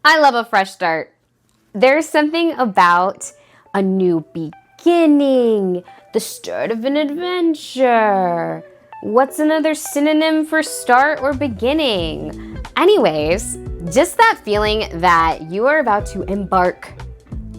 I love a fresh start. There's something about a new beginning, the start of an adventure. What's another synonym for start or beginning? Anyways, just that feeling that you are about to embark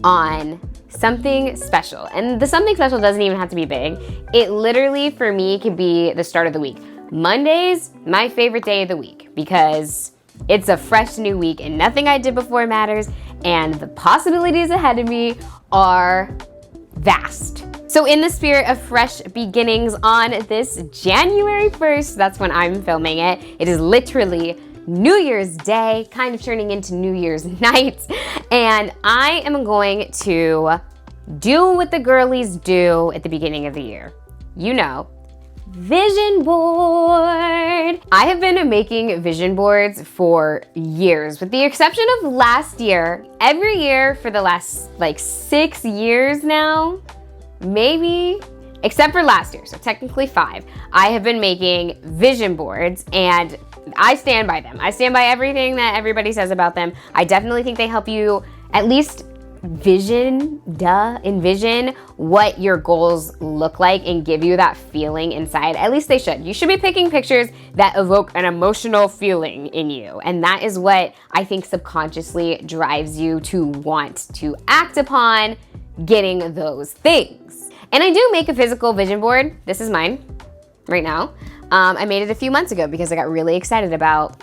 on something special. And the something special doesn't even have to be big. It literally, for me, could be the start of the week. Monday's my favorite day of the week because it's a fresh new week and nothing I did before matters, and the possibilities ahead of me are vast. So in the spirit of fresh beginnings on this January 1st, that's when I'm filming it. It is literally New Year's Day, kind of turning into New Year's night. And I am going to do what the girlies do at the beginning of the year. You know, vision board. I have been making vision boards for years, with the exception of last year. Every year for the last 6 years now, maybe, except for last year, so technically 5, I have been making vision boards, and I stand by them. I stand by everything that everybody says about them. I definitely think they help you at least envision what your goals look like and give you that feeling inside. At least they should. You should be picking pictures that evoke an emotional feeling in you. And that is what I think subconsciously drives you to want to act upon getting those things. And I do make a physical vision board. This is mine right now. I made it a few months ago because I got really excited about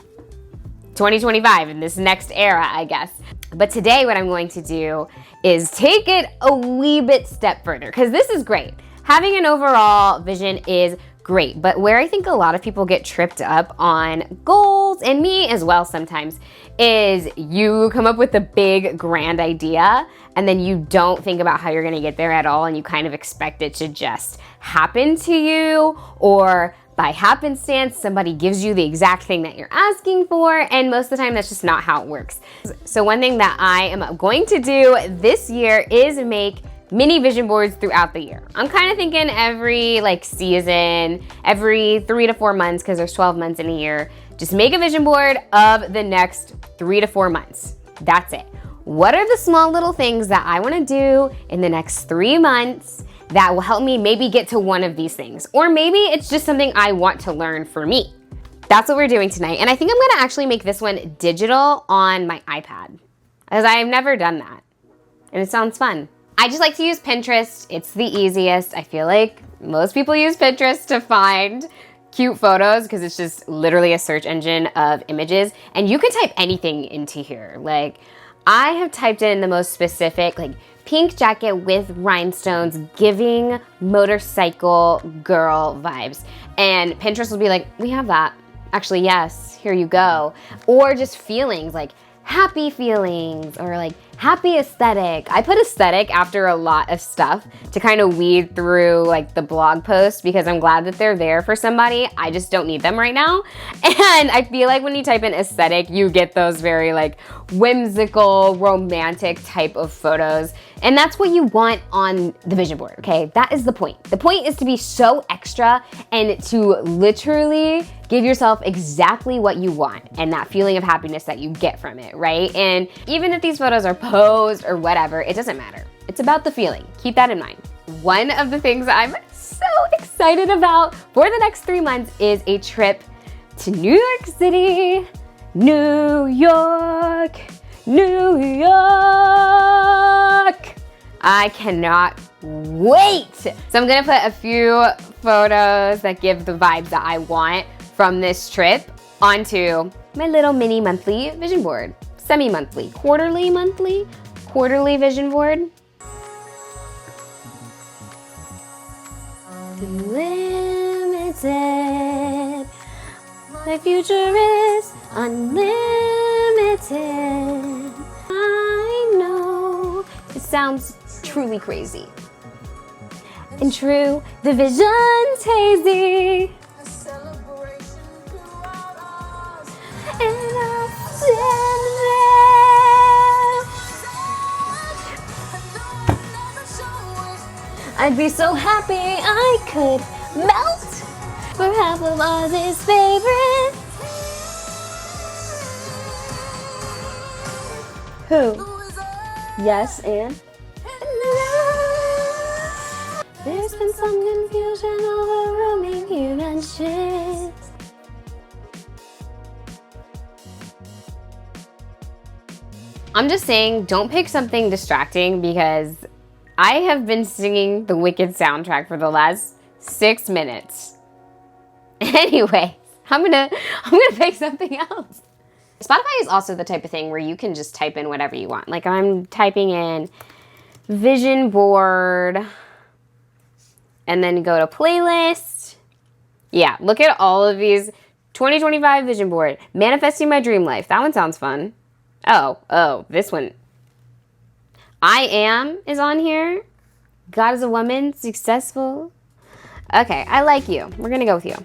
2025 and this next era, I guess. But today what I'm going to do is take it a wee bit step further, because this is great. Having an overall vision is great, but where I think a lot of people get tripped up on goals, and me as well sometimes, is you come up with a big grand idea and then you don't think about how you're gonna get there at all, and you kind of expect it to just happen to you, or by happenstance, somebody gives you the exact thing that you're asking for, and most of the time that's just not how it works. So one thing that I am going to do this year is make mini vision boards throughout the year. I'm kind of thinking every season, every 3 to 4 months, because there's 12 months in a year, just make a vision board of the next 3 to 4 months. That's it. What are the small little things that I want to do in the next 3 months that will help me maybe get to one of these things? Or maybe it's just something I want to learn for me. That's what we're doing tonight. And I think I'm gonna actually make this one digital on my iPad, because I've never done that. And it sounds fun. I just like to use Pinterest. It's the easiest. I feel like most people use Pinterest to find cute photos because it's just literally a search engine of images. And you can type anything into here. I have typed in the most specific, pink jacket with rhinestones giving motorcycle girl vibes. And Pinterest will be like, we have that. Actually, yes, here you go. Or just feelings, happy feelings, or happy aesthetic. I put aesthetic after a lot of stuff to kind of weed through the blog posts, because I'm glad that they're there for somebody. I just don't need them right now. And I feel like when you type in aesthetic, you get those very whimsical, romantic type of photos. And that's what you want on the vision board, okay? That is the point. The point is to be so extra and to literally give yourself exactly what you want and that feeling of happiness that you get from it, right? And even if these photos are posed or whatever, it doesn't matter. It's about the feeling. Keep that in mind. One of the things I'm so excited about for the next 3 months is a trip to New York City. New York, New York. I cannot wait. So I'm gonna put a few photos that give the vibes that I want from this trip onto my little mini monthly vision board. Semi-monthly, quarterly vision board. Unlimited. My future is unlimited. I know it sounds truly crazy. And true, the vision's hazy. And I'll stand there. I'd be so happy I could melt for half of Oz's favorite. Who? Yes, and? There's been some confusion overwhelming human shit. I'm just saying, don't pick something distracting because I have been singing the Wicked soundtrack for the last 6 minutes. Anyway, I'm gonna pick something else. Spotify is also the type of thing where you can just type in whatever you want. Like I'm typing in vision board and then go to playlist. Yeah, look at all of these. 2025 vision board, manifesting my dream life. That one sounds fun. Oh, this one. I am is on here. God is a woman, successful. Okay, I like you. We're gonna go with you.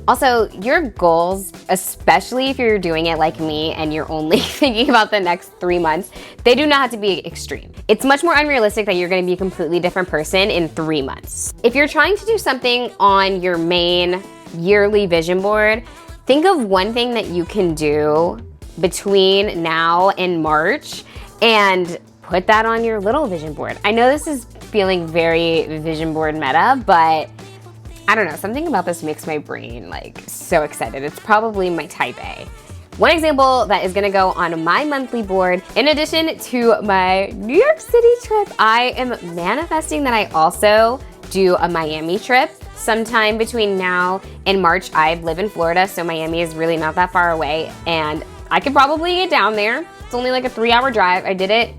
Also, your goals, especially if you're doing it like me and you're only thinking about the next 3 months, they do not have to be extreme. It's much more unrealistic that you're gonna be a completely different person in 3 months. If you're trying to do something on your main yearly vision board, think of one thing that you can do between now and March and put that on your little vision board. I know this is feeling very vision board meta, but I don't know, something about this makes my brain like so excited. It's probably my type A. One example that is gonna go on my monthly board, in addition to my New York City trip, I am manifesting that I also do a Miami trip sometime between now and March. I live in Florida, so Miami is really not that far away, and I could probably get down there. It's only like a 3-hour drive. I did it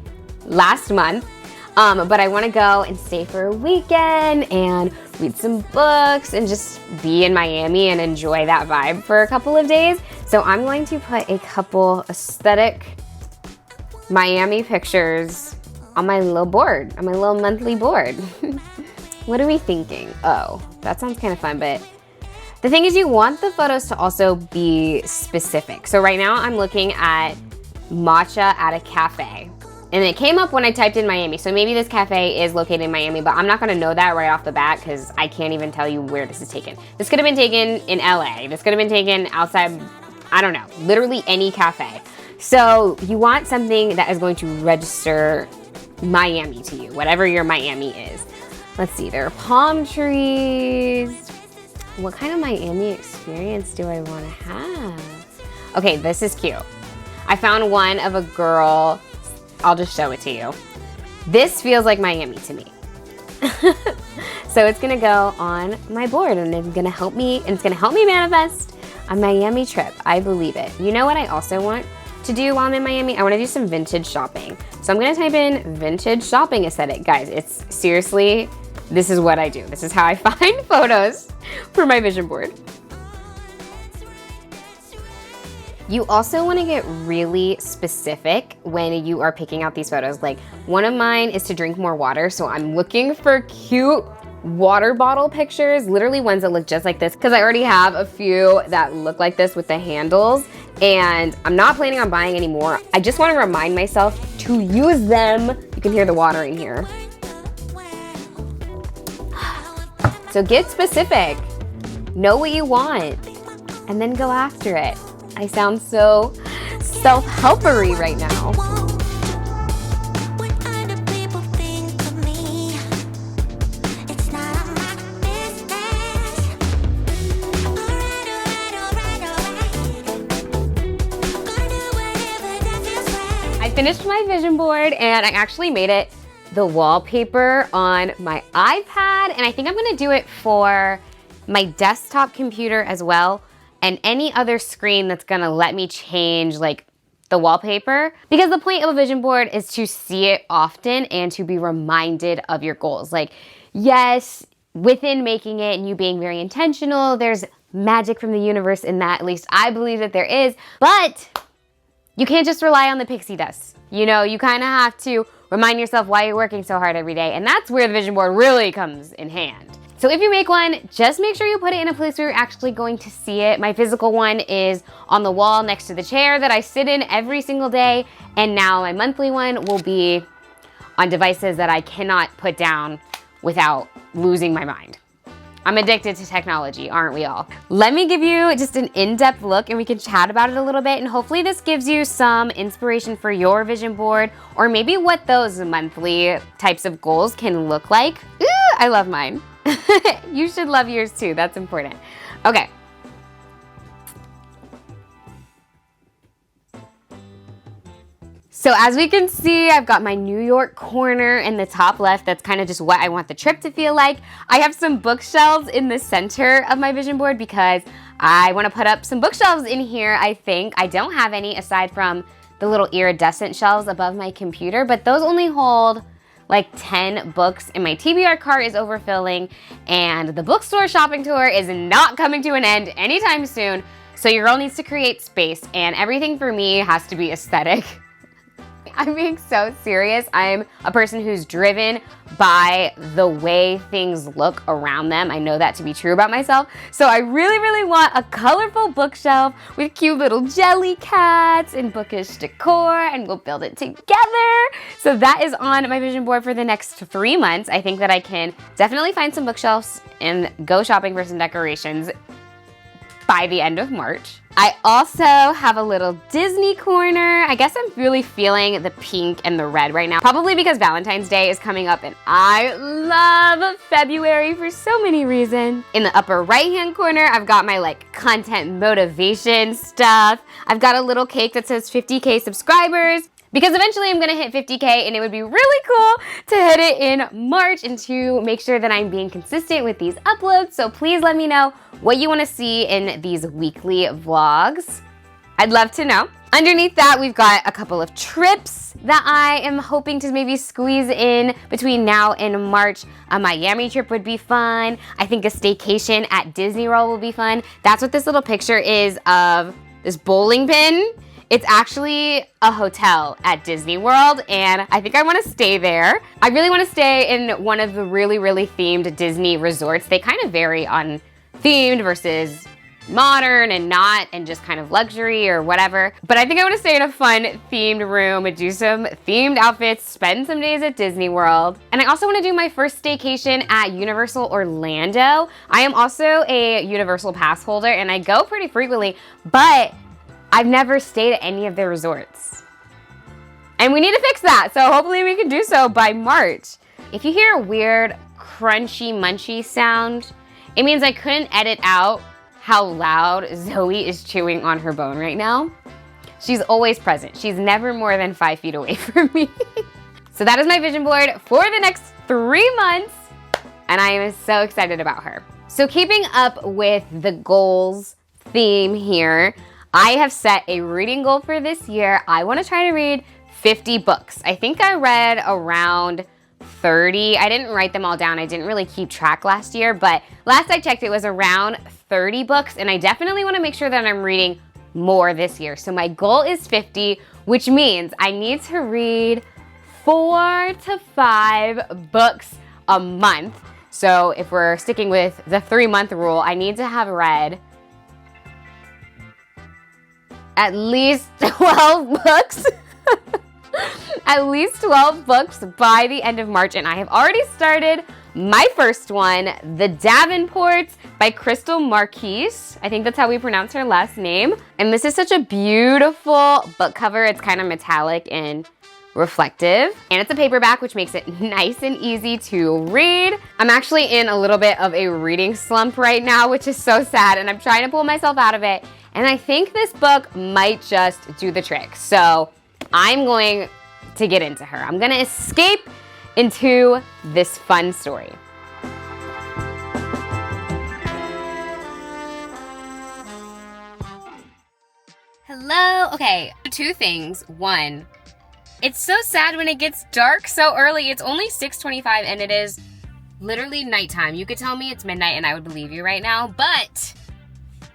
last month. But I want to go and stay for a weekend and read some books and just be in Miami and enjoy that vibe for a couple of days. So I'm going to put a couple aesthetic Miami pictures on my little board, on my little monthly board. What are we thinking? Oh, that sounds kind of fun, but the thing is you want the photos to also be specific. So right now I'm looking at matcha at a cafe. And it came up when I typed in Miami. So maybe this cafe is located in Miami, but I'm not gonna know that right off the bat because I can't even tell you where this is taken. This could have been taken in LA. This could have been taken outside, I don't know, literally any cafe. So you want something that is going to register Miami to you, whatever your Miami is. Let's see, there are palm trees. What kind of Miami experience do I wanna have? Okay, this is cute. I found one of a girl. I'll just show it to you. This feels like Miami to me. So it's gonna go on my board and it's gonna help me manifest a Miami trip. I believe it. You know what I also want to do while I'm in Miami? I wanna do some vintage shopping. So I'm gonna type in vintage shopping aesthetic. Guys, it's seriously, this is what I do. This is how I find photos for my vision board. You also want to get really specific when you are picking out these photos. Like one of mine is to drink more water, so I'm looking for cute water bottle pictures, literally ones that look just like this, because I already have a few that look like this with the handles, and I'm not planning on buying any more. I just want to remind myself to use them. You can hear the water in here. So get specific, know what you want, and then go after it. I sound so self-helpery right now. I finished my vision board and I actually made it the wallpaper on my iPad, and I think I'm gonna do it for my desktop computer as well, and any other screen that's gonna let me change like the wallpaper. Because the point of a vision board is to see it often and to be reminded of your goals. Like, yes, within making it and you being very intentional, there's magic from the universe in that. At least I believe that there is, but you can't just rely on the pixie dust. You know, you kind of have to remind yourself why you're working so hard every day, and that's where the vision board really comes in hand. So if you make one, just make sure you put it in a place where you're actually going to see it. My physical one is on the wall next to the chair that I sit in every single day. And now my monthly one will be on devices that I cannot put down without losing my mind. I'm addicted to technology, aren't we all? Let me give you just an in-depth look and we can chat about it a little bit, and hopefully this gives you some inspiration for your vision board or maybe what those monthly types of goals can look like. Ooh, I love mine. You should love yours too, that's important. Okay. So as we can see, I've got my New York corner in the top left. That's kind of just what I want the trip to feel like. I have some bookshelves in the center of my vision board because I want to put up some bookshelves in here, I think. I don't have any aside from the little iridescent shelves above my computer, but those only hold like 10 books, and my TBR cart is overfilling, and the bookstore shopping tour is not coming to an end anytime soon. So your girl needs to create space, and everything for me has to be aesthetic. I'm being so serious. I'm a person who's driven by the way things look around them. I know that to be true about myself. So I really, really want a colorful bookshelf with cute little jelly cats and bookish decor, and we'll build it together. So that is on my vision board for the next 3 months. I think that I can definitely find some bookshelves and go shopping for some decorations by the end of March. I also have a little Disney corner. I guess I'm really feeling the pink and the red right now, probably because Valentine's Day is coming up and I love February for so many reasons. In the upper right-hand corner, I've got my like content motivation stuff. I've got a little cake that says 50K subscribers, because eventually I'm gonna hit 50K and it would be really cool to hit it in March and to make sure that I'm being consistent with these uploads. So please let me know what you wanna see in these weekly vlogs. I'd love to know. Underneath that, we've got a couple of trips that I am hoping to maybe squeeze in between now and March. A Miami trip would be fun. I think a staycation at Disney World will be fun. That's what this little picture is of this bowling pin. It's actually a hotel at Disney World, and I think I want to stay there. I really want to stay in one of the really, really themed Disney resorts. They kind of vary on themed versus modern and not, and just kind of luxury or whatever. But I think I want to stay in a fun themed room and do some themed outfits, spend some days at Disney World. And I also want to do my first staycation at Universal Orlando. I am also a Universal pass holder and I go pretty frequently, but I've never stayed at any of their resorts. And we need to fix that, so hopefully we can do so by March. If you hear a weird crunchy munchy sound, it means I couldn't edit out how loud Zoe is chewing on her bone right now. She's always present. She's never more than 5 feet away from me. So that is my vision board for the next 3 months, and I am so excited about her. So keeping up with the goals theme here, I have set a reading goal for this year. I want to try to read 50 books. I think I read around 30. I didn't write them all down. I didn't really keep track last year, but last I checked, it was around 30 books, and I definitely want to make sure that I'm reading more this year. So my goal is 50, which means I need to read 4 to 5 books a month. So if we're sticking with the 3-month rule, I need to have read at least 12 books. At least 12 books by the end of March, and I have already started my first one, The Davenports by Crystal Marquise. I think that's how we pronounce her last name. And this is such a beautiful book cover. It's kind of metallic and reflective, and it's a paperback, which makes it nice and easy to read. I'm actually in a little bit of a reading slump right now, which is so sad, and I'm trying to pull myself out of it. And I think this book might just do the trick. So I'm going to get into her. I'm gonna escape into this fun story. Hello, okay, 2 things. 1, it's so sad when it gets dark so early. It's only 6:25 and it is literally nighttime. You could tell me it's midnight and I would believe you right now, but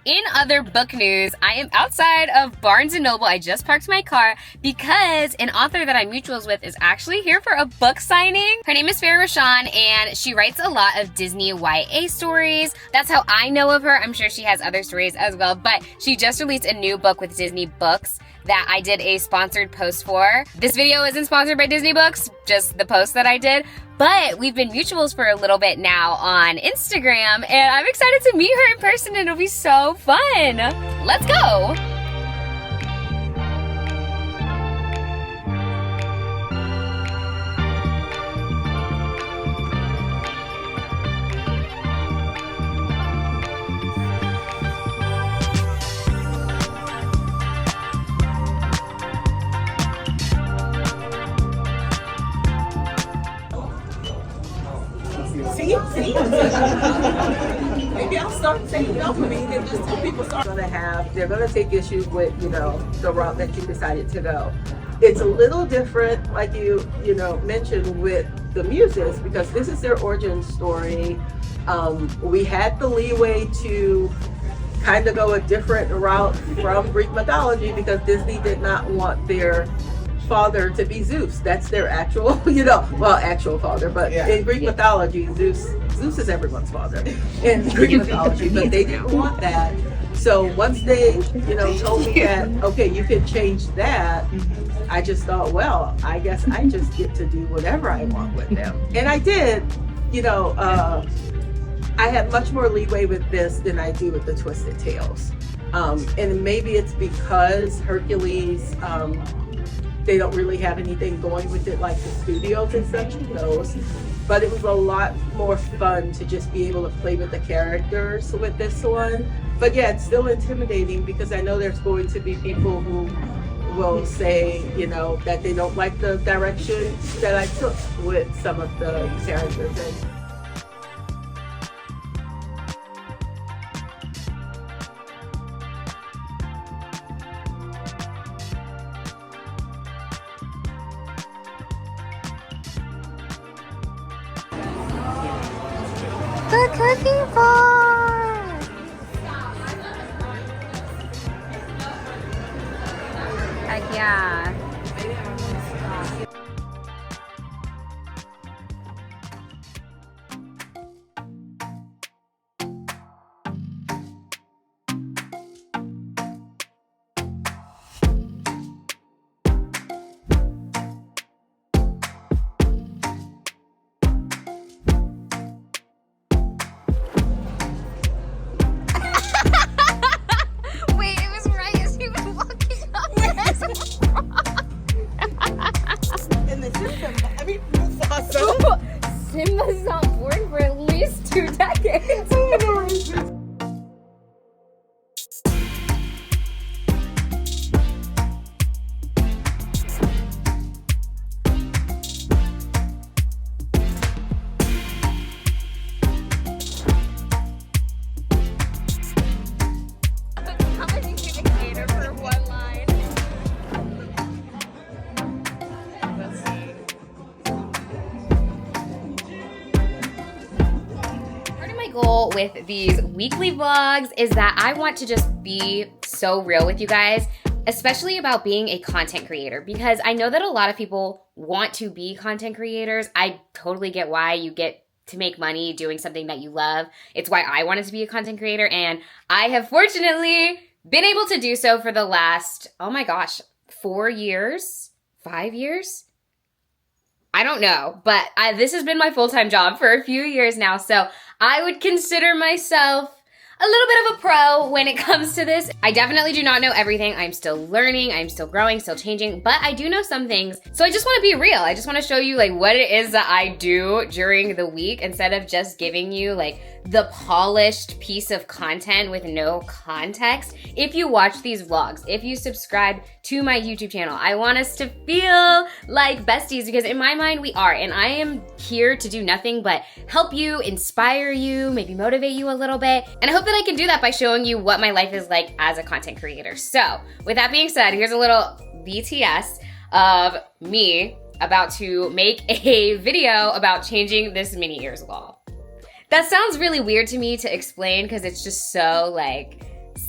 in other book news, I am outside of Barnes & Noble. I just parked my car because an author that I'm mutuals with is actually here for a book signing. Her name is Farrah Rashan, and she writes a lot of Disney YA stories. That's how I know of her. I'm sure she has other stories as well, but she just released a new book with Disney Books that I did a sponsored post for. This video isn't sponsored by Disney Books, just the post that I did. But we've been mutuals for a little bit now on Instagram, and I'm excited to meet her in person, and it'll be so fun. Let's go. See? Maybe I'll start taking opening and just tell people they're gonna take issue with, the route that you decided to go. It's a little different, like you mentioned with the muses, because this is their origin story. We had the leeway to kind of go a different route from Greek mythology because Disney did not want their father to be Zeus. That's their actual, actual father. But in Greek mythology, Zeus is everyone's father in Greek mythology. But they didn't want that. So once they, told me that, okay, you can change that, I just thought, well, I guess I just get to do whatever I want with them. And I did, I had much more leeway with this than I do with the Twisted Tales. And maybe it's because Hercules, they don't really have anything going with it like the studios and such, who knows. But it was a lot more fun to just be able to play with the characters with this one. But yeah, it's still intimidating because I know there's going to be people who will say, that they don't like the direction that I took with some of the characters. The cookie bar! Heck yeah. Simba's not born for at least 2 decades. Goal with these weekly vlogs is that I want to just be so real with you guys, especially about being a content creator, because I know that a lot of people want to be content creators. I totally get why you get to make money doing something that you love. It's why I wanted to be a content creator, and I have fortunately been able to do so for the last, 4 years, 5 years? I don't know, but this has been my full-time job for a few years now, so I would consider myself a little bit of a pro when it comes to this. I definitely do not know everything. I'm still learning, I'm still growing, still changing, but I do know some things. So I just want to be real. I just want to show you what it is that I do during the week instead of just giving you the polished piece of content with no context. If you watch these vlogs, if you subscribe to my YouTube channel, I want us to feel like besties because in my mind we are, and I am here to do nothing but help you, inspire you, maybe motivate you a little bit. And I hope that I can do that by showing you what my life is like as a content creator. So with that being said, here's a little BTS of me about to make a video about changing this mini ears wall. That sounds really weird to me to explain because it's just so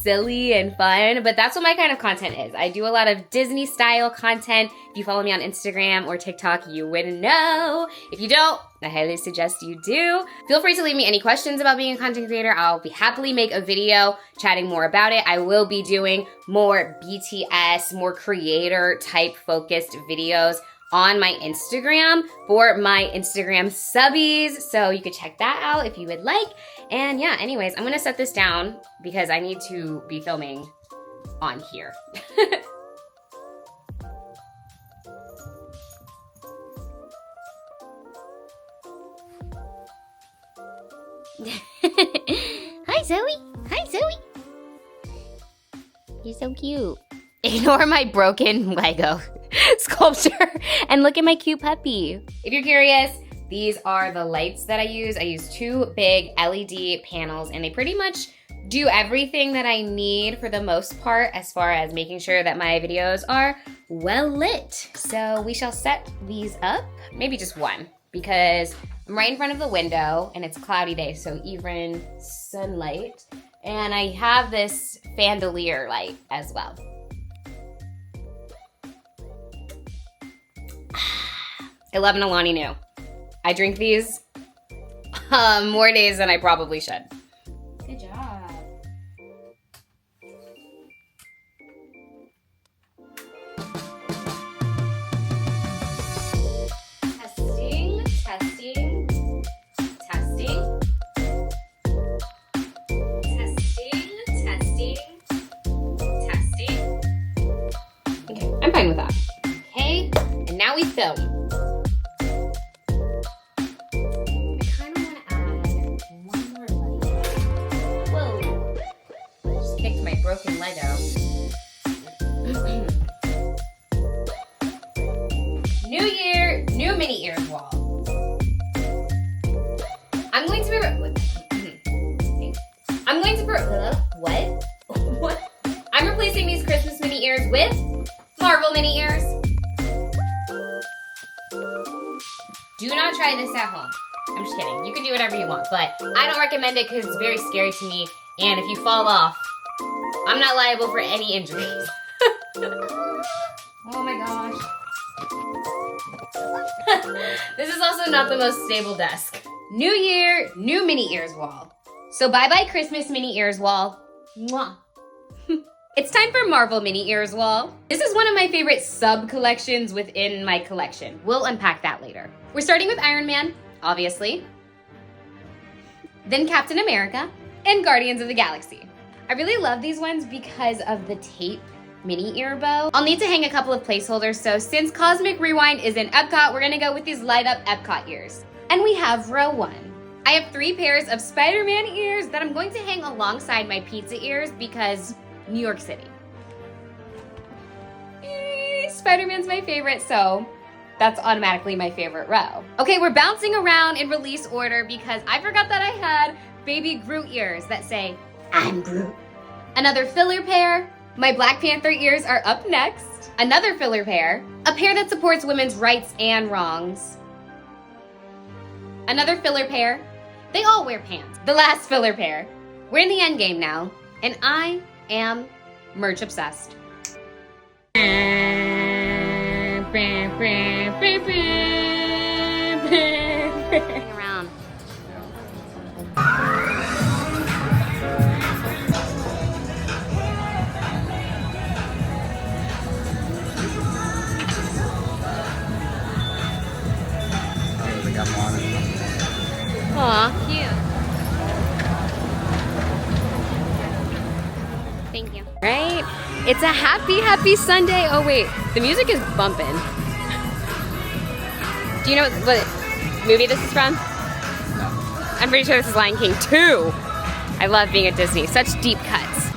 silly and fun, but that's what my kind of content is. I do a lot of Disney style content. If you follow me on Instagram or TikTok, you would know. If you don't, I highly suggest you do. Feel free to leave me any questions about being a content creator. I'll be happily make a video chatting more about it. I will be doing more BTS, more creator type focused videos on my Instagram for my Instagram subbies. So you could check that out if you would like. And yeah, anyways, I'm gonna set this down because I need to be filming on here. Hi, Zoe. Hi, Zoe. You're so cute. Ignore my broken Lego sculpture and look at my cute puppy. If you're curious, these are the lights that I use. I use 2 big LED panels and they pretty much do everything that I need for the most part as far as making sure that my videos are well lit. So we shall set these up, maybe just one, because I'm right in front of the window and it's a cloudy day, so even sunlight. And I have this chandelier light as well. I love an Alani Nu. I drink these more days than I probably should. Good job. Testing, testing, testing. Testing, testing, testing. Okay, I'm fine with that. Okay, and now we film. Broken Lego. New year, new mini ears wall. I'm going to what? What? I'm replacing these Christmas mini ears with Marvel mini ears. Do not try this at home. I'm just kidding. You can do whatever you want, but I don't recommend it because it's very scary to me. And if you fall off, I'm not liable for any injuries. Oh my gosh. This is also not the most stable desk. New year, new mini ears wall. So bye-bye Christmas mini ears wall. Mwah. It's time for Marvel mini ears wall. This is one of my favorite sub-collections within my collection. We'll unpack that later. We're starting with Iron Man, obviously. Then Captain America and Guardians of the Galaxy. I really love these ones because of the tape mini ear bow. I'll need to hang a couple of placeholders, so since Cosmic Rewind is in Epcot, we're gonna go with these light up Epcot ears. And we have row 1. I have 3 pairs of Spider-Man ears that I'm going to hang alongside my pizza ears because New York City. Spider-Man's my favorite, so that's automatically my favorite row. Okay, we're bouncing around in release order because I forgot that I had baby Groot ears that say, I'm Groot. Another filler pair. My Black Panther ears are up next. Another filler pair. A pair that supports women's rights and wrongs. Another filler pair. They all wear pants. The last filler pair. We're in the end game now, and I am merch obsessed. Around. Aw, cute. Thank you. Right? It's a happy Sunday. Oh wait, the music is bumping. Do you know what movie this is from? No. I'm pretty sure this is Lion King 2. I love being at Disney. Such deep cuts.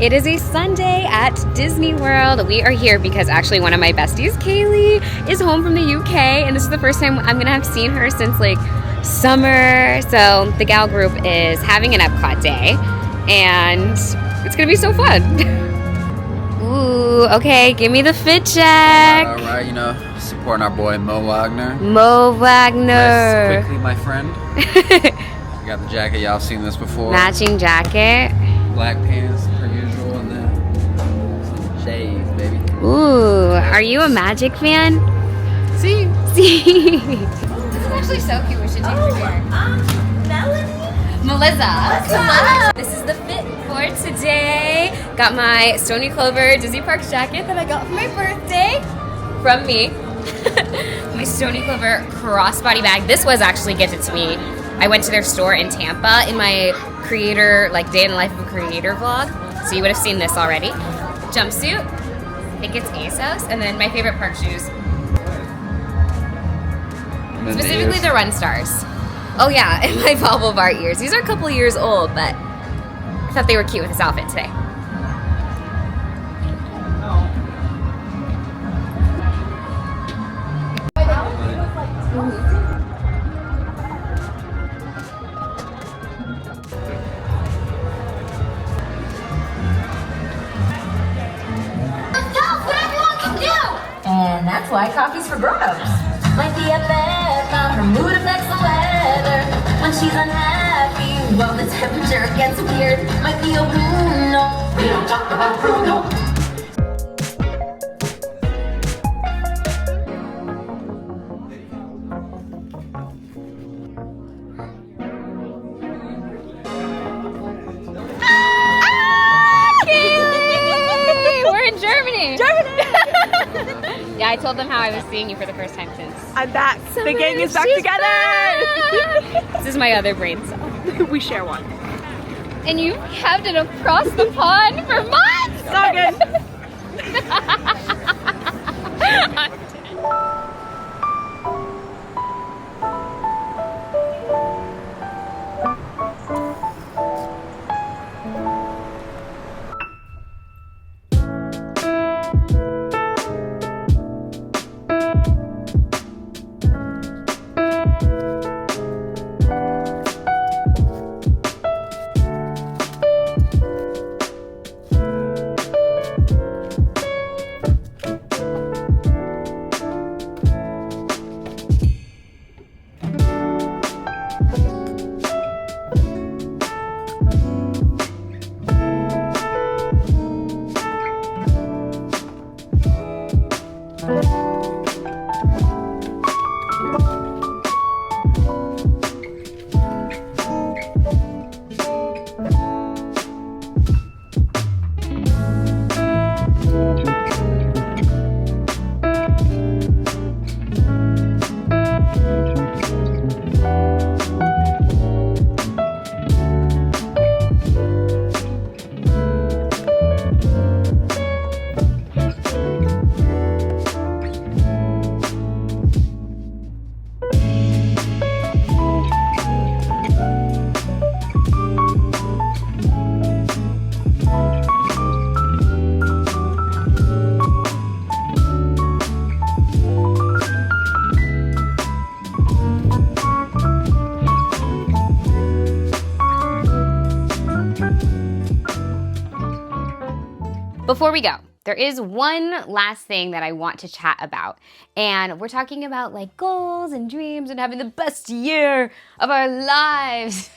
It is a Sunday at Disney World. We are here because actually one of my besties, Kaylee, is home from the UK, and this is the first time I'm gonna have seen her since like summer. So the gal group is having an Epcot day, and it's gonna be so fun. Ooh, okay, give me the fit check. All right, you know, supporting our boy Mo Wagner. Mo Wagner. Dress quickly, my friend. You got the jacket. Y'all seen this before. Matching jacket. Black pants, per usual, and then some shades, baby. Ooh, are you a Magic fan? See? See. This is actually so cute. We should take her here. Melizza. What's up? This is the fit for today. Got my Stony Clover Disney Parks jacket that I got for my birthday from me. My Stony Clover crossbody bag. This was actually gifted to me. I went to their store in Tampa in my creator, like day in the life of a creator vlog. So you would have seen this already. Jumpsuit. I think it's ASOS. And then my favorite park shoes. Specifically the Run Stars. Oh yeah, and my Bobble Bar ears. These are a couple years old, but I thought they were cute with this outfit today. And that's why coffee's for grown-ups. Might be a bad her mood affects the weather. When she's unhappy, well, the temperature gets weird. Might be a Bruno. We don't talk about Bruno. We're in Germany. Yeah, I told them how I was seeing you for the first time since. I'm back. The gang is back together. This is my other brain cell. We share one. And you have it across the pond for months. So good. Before we go, there is one last thing that I want to chat about. And we're talking about like goals and dreams and having the best year of our lives.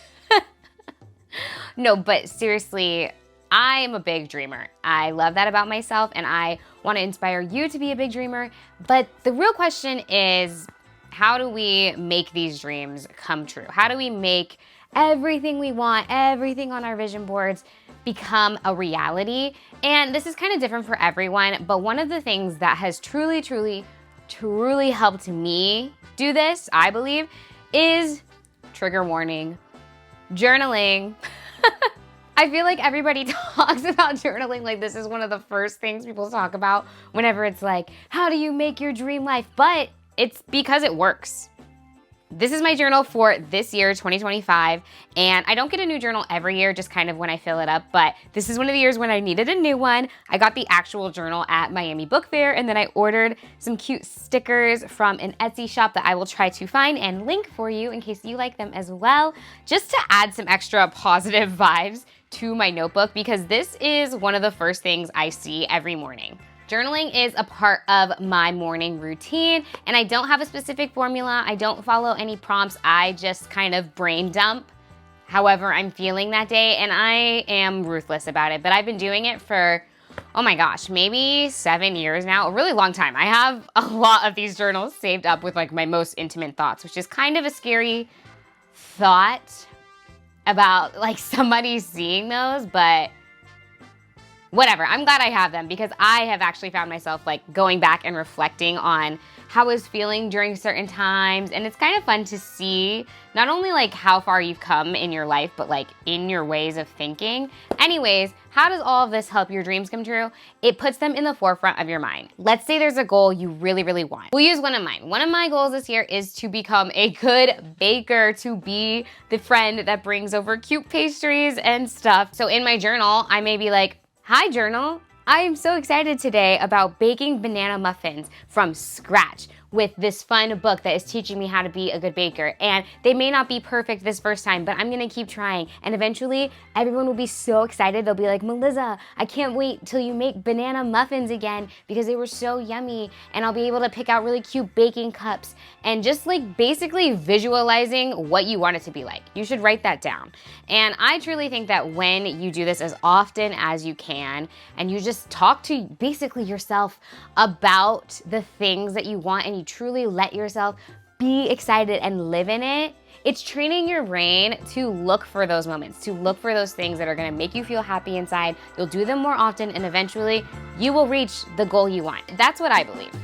No, but seriously, I am a big dreamer. I love that about myself, and I want to inspire you to be a big dreamer. But the real question is, how do we make these dreams come true? How do we make everything we want, everything on our vision boards become a reality? And this is kind of different for everyone, but one of the things that has truly helped me do this, I believe, is, trigger warning, journaling. I feel like everybody talks about journaling like this is one of the first things people talk about whenever it's like, how do you make your dream life? But it's because it works. This is my journal for this year, 2025, and I don't get a new journal every year, just kind of when I fill it up, but this is one of the years when I needed a new one. I got the actual journal at Miami Book Fair, and then I ordered some cute stickers from an Etsy shop that I will try to find and link for you in case you like them as well, just to add some extra positive vibes to my notebook, because this is one of the first things I see every morning. Journaling is a part of my morning routine, and I don't have a specific formula. I don't follow any prompts. I just kind of brain dump however I'm feeling that day, and I am ruthless about it. But I've been doing it for, oh my gosh, maybe 7 years now, a really long time. I have a lot of these journals saved up with like my most intimate thoughts, which is kind of a scary thought about like somebody seeing those, but whatever, I'm glad I have them because I have actually found myself like going back and reflecting on how I was feeling during certain times. And it's kind of fun to see not only like how far you've come in your life, but like in your ways of thinking. Anyways, how does all of this help your dreams come true? It puts them in the forefront of your mind. Let's say there's a goal you really, really want. We'll use one of mine. One of my goals this year is to become a good baker, to be the friend that brings over cute pastries and stuff. So in my journal, I may be like, hi journal, I am so excited today about baking banana muffins from scratch with this fun book that is teaching me how to be a good baker. And they may not be perfect this first time, but I'm gonna keep trying. And eventually, everyone will be so excited. They'll be like, Melizza, I can't wait till you make banana muffins again because they were so yummy. And I'll be able to pick out really cute baking cups and just like basically visualizing what you want it to be like. You should write that down. And I truly think that when you do this as often as you can, and you just talk to basically yourself about the things that you want and you truly let yourself be excited and live in it, it's training your brain to look for those moments, to look for those things that are gonna make you feel happy inside. You'll do them more often and eventually you will reach the goal you want. That's what I believe.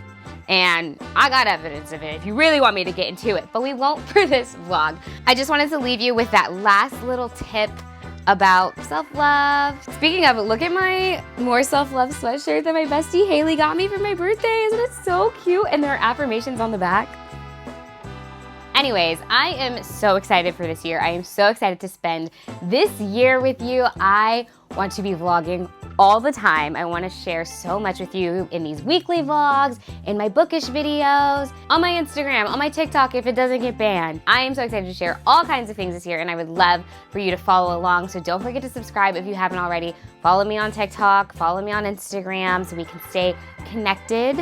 And I got evidence of it if you really want me to get into it, but we won't for this vlog. I just wanted to leave you with that last little tip about self-love. Speaking of, look at my More Self-Love sweatshirt that my bestie Haley got me for my birthday. Isn't it so cute? And there are affirmations on the back. Anyways, I am so excited for this year. I am so excited to spend this year with you. I want to be vlogging all the time. I want to share so much with you in these weekly vlogs, in my bookish videos, on my Instagram, on my TikTok if it doesn't get banned. I am so excited to share all kinds of things this year and I would love for you to follow along. So don't forget to subscribe if you haven't already. Follow me on TikTok, follow me on Instagram so we can stay connected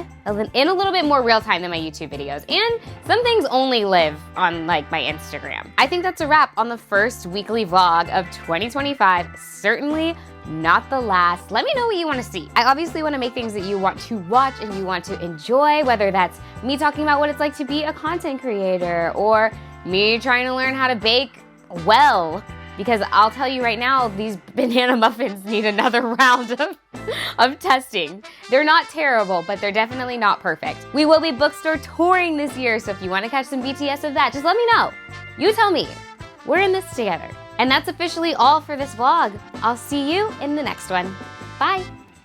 in a little bit more real time than my YouTube videos. And some things only live on like my Instagram. I think that's a wrap on the first weekly vlog of 2025. Certainly not the last. Let me know what you want to see. I obviously want to make things that you want to watch and you want to enjoy, whether that's me talking about what it's like to be a content creator or me trying to learn how to bake well, because I'll tell you right now, these banana muffins need another round of testing. They're not terrible, but they're definitely not perfect. We will be bookstore touring this year, so if you want to catch some BTS of that, just let me know. You tell me. We're in this together. And that's officially all for this vlog. I'll see you in the next one. Bye.